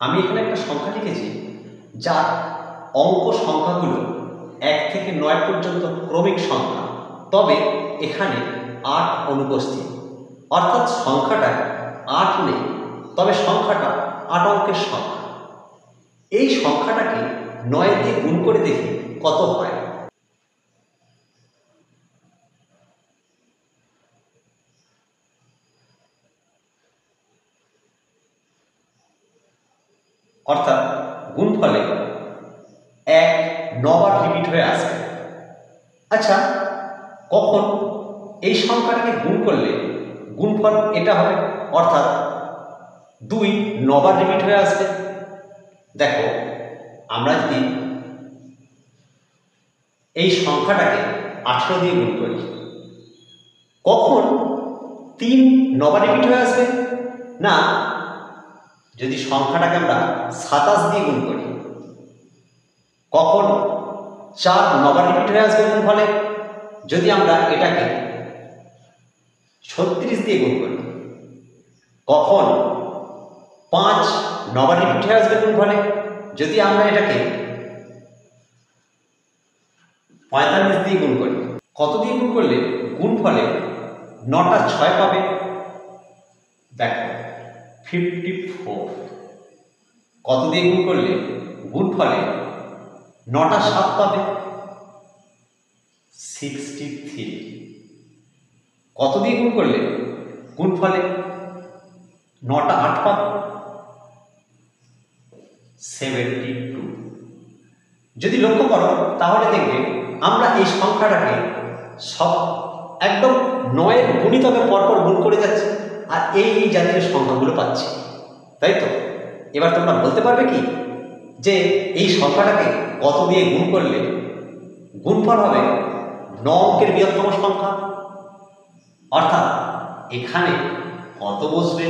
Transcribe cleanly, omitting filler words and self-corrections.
আমি এখানে একটা সংখ্যা লিখেছি যার অঙ্ক সংখ্যাগুলো 1 থেকে 9 পর্যন্ত ক্রমিক সংখ্যা, তবে এখানে 8 অনুপস্থিত, অর্থাৎ সংখ্যাটায় 8 নেই, তবে সংখ্যাটা 8 অঙ্কের সংখ্যা। এই সংখ্যাটাকে 9 দিয়ে গুণ করে দেখি কত হয়। অর্থাৎ গুণফলে 1 9 বার রিপিট হয়ে আসবে। আচ্ছা, কখন এই সংখ্যাটাকে গুণ করলে গুণফল এটা হবে, অর্থাৎ 2 9 বার রিপিট হয়ে আসবে? দেখো, আমরা যদি এই সংখ্যাটাকে 18 দিয়ে গুণ করি, কখন 3 9 বার রিপিট হয়ে আসবে? না, যদি সংখ্যাটাকে আমরা 27 দিয়ে গুণ করি, কখন 4 9 বার রিপিট হয়ে আসবে গুণফলে? যদি আমরা এটাকে 36 দিয়ে গুণ করি, কখন 5 9 বার রিপিট হয়ে আসবে গুণফলে? যদি আমরা এটাকে 45 দিয়ে গুণ করি, কত দিয়ে গুণ করলে গুণফলে 9টা 6 পাবে? দেখো, 54। কত দিয়ে গুণ করলে গুণফলে 9টা 7 পাবে? 63। কত দিয়ে গুণ করলে গুণফলে 9টা 8 পাবে? 72। যদি লক্ষ্য করো তাহলে দেখবে আমরা এই সংখ্যাটাকে সব একদম 9 এর গুণিতকে পরপর গুণ করে যাচ্ছি, আর এই জাতীয় সংখ্যাগুলো পাচ্ছি, তাই তো? এবার তোমরা বলতে পারবে কি যে এই সংখ্যাটাকে কত দিয়ে গুণ করলে গুণফল হবে 9 অঙ্কের বৃহত্তম সংখ্যা? অর্থাৎ এখানে কত বসবে?